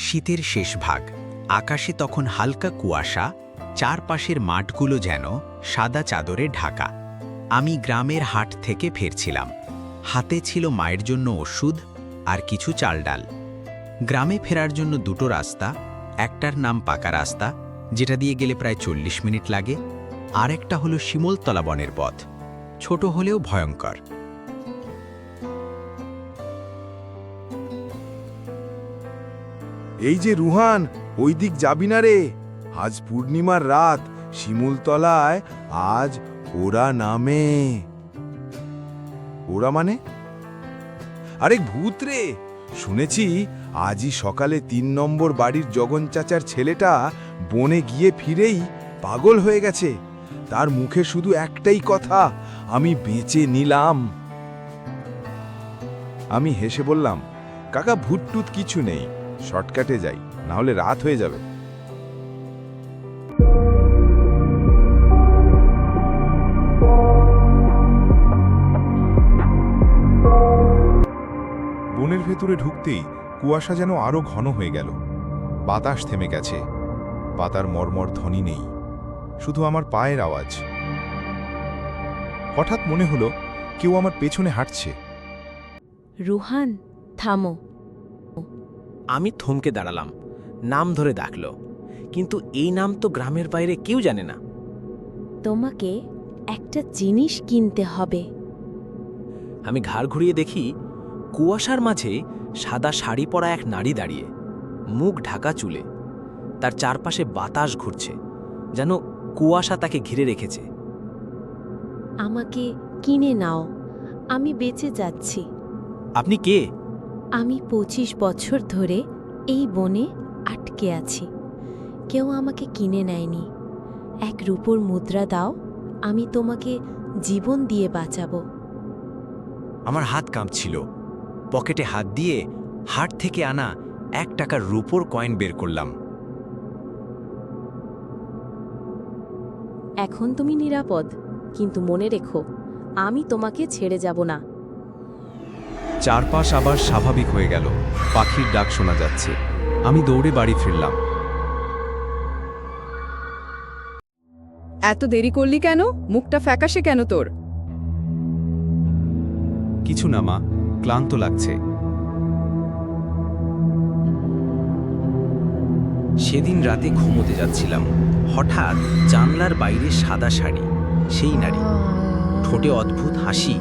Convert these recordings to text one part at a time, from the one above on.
শীতের শেষ ভাগ, আকাশে তখন হালকা কুয়াশা, চারপাশের মাঠগুলো যেন সাদা চাদরে ঢাকা। আমি গ্রামের হাট থেকে ফিরছিলাম। হাতে ছিল মায়ের জন্য ওষুধ আর কিছু চাল ডাল। গ্রামে ফেরার জন্য দুটো রাস্তা, একটার নাম পাকা রাস্তা, যেটা দিয়ে গেলে প্রায় 40 মিনিট লাগে, আর একটা হলো শিমুলতলা বনের পথ, ছোট হলেও ভয়ঙ্কর। এই যে রুহান, ওই দিক যাবি না রে। আজ পূর্ণিমার রাত, শিমুলতলায় আজ ওরা নামে। ওরা মানে? আরে ভূত রে! শুনেছি আজই সকালে 3 নম্বর বাড়ির জগন চাচার ছেলেটা বনে গিয়ে ফিরেই পাগল হয়ে গেছে। তার মুখে শুধু একটাই কথা, আমি বেঁচে নিলাম। আমি হেসে বললাম, কাকা ভূতটুত কিছু নেই, শর্টকাটে যাই, না হলে রাত হয়ে যাবে। বনের ভেতরে ঢুকতেই কুয়াশা যেন আরো ঘন হয়ে গেল। বাতাস থেমে গেছে, পাতার মর্মর ধ্বনি নেই, শুধু আমার পায়ের আওয়াজ। হঠাৎ মনে হলো কেউ আমার পেছনে হাঁটছে। রুহান, থামো। আমি থমকে দাঁড়ালাম। নাম ধরে ডাকল, কিন্তু এই নাম তো গ্রামের বাইরে কেউ জানে না। তোমাকে একটা জিনিস কিনতে হবে। আমি ঘাড় ঘুরিয়ে দেখি কুয়াশার মাঝে সাদা শাড়ি পরা এক নারী দাঁড়িয়ে, মুখ ঢাকা চুলে। তার চারপাশে বাতাস ঘুরছে, যেন কুয়াশা তাকে ঘিরে রেখেছে। আমাকে কিনে নাও, আমি বেঁচে যাচ্ছি। আপনি কে? আমি 25 বছর ধরে এই বনে আটকে আছি। কেউ আমাকে কিনে নেয়নি। এক রূপোর মুদ্রা দাও, আমি তোমাকে জীবন দিয়ে বাঁচাবো। আমার হাত কাঁপছিল। পকেটে হাত দিয়ে হাট থেকে আনা 1 টাকার রূপোর কয়েন বের করলাম। এখন তুমি নিরাপদ, কিন্তু মনে রেখো, আমি তোমাকে ছেড়ে যাব না। চারপাশ আবার স্বাভাবিক হয়ে গেল। পাখির ডাক শোনা যাচ্ছে। আমি দৌড়ে বাড়ি ফিরলাম। এত দেরি করলি কেন? মুখটা ফ্যাকাশে কেন তোর? কিছু না মা, ক্লান্ত লাগছে। সেদিন রাতে ঘুমোতে যাচ্ছিলাম, হঠাৎ জানলার বাইরে সাদা শাড়ি, সেই নারী, ঠোঁটে অদ্ভুত হাসি,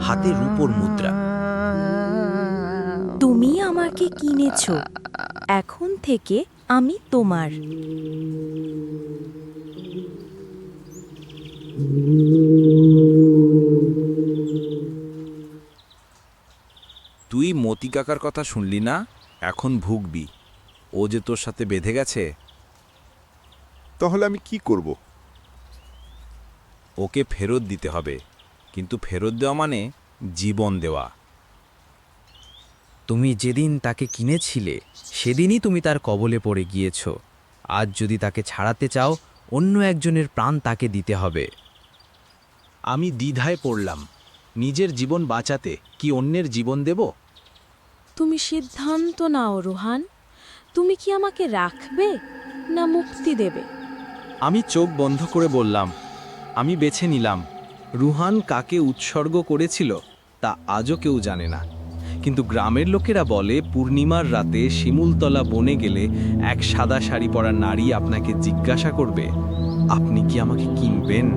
হাতে রূপোর মুদ্রা। তুমি আমাকে কিনেছো, এখন থেকে আমি তোমার। তুই মতি কাকার কথা শুনলি না? এখন ভুগবি। ও যে তোর সাথে বেঁধে গেছে। তাহলে আমি কি করব? ওকে ফেরত দিতে হবে, কিন্তু ফেরত দেওয়া মানে জীবন দেওয়া। তুমি যেদিন তাকে কিনেছিলে সেদিনই তুমি তার কবলে পড়ে গিয়েছ। আজ যদি তাকে ছাড়াতে চাও, অন্য একজনের প্রাণ তাকে দিতে হবে। আমি দ্বিধায় পড়লাম, নিজের জীবন বাঁচাতে কি অন্যের জীবন দেব? তুমি সিদ্ধান্ত নাও রুহান, তুমি কি আমাকে রাখবে না মুক্তি দেবে? আমি চোখ বন্ধ করে বললাম, আমি বেছে নিলাম। রুহান কাকে উৎসর্গ করেছিল তা আজও কেউ জানে না, কিন্তু গ্রামের লোকেরা বলে পূর্ণিমার রাতে শিমুলতলা বনে গেলে এক সাদা শাড়ি পরা নারী আপনাকে জিজ্ঞাসা করবে, আপনি কি আমাকে কিনবেন?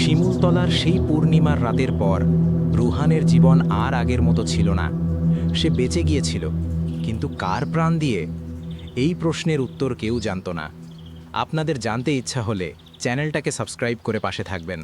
শিমুলতলার সেই পূর্ণিমার রাতের পর রুহানের জীবন আর আগের মতো ছিল না। সে বেঁচে গিয়েছিল, কিন্তু কার প্রাণ দিয়ে? এই প্রশ্নের উত্তর কেউ জানত না। আপনাদের জানতে ইচ্ছা হলে চ্যানেলটাকে সাবস্ক্রাইব করে পাশে থাকবেন।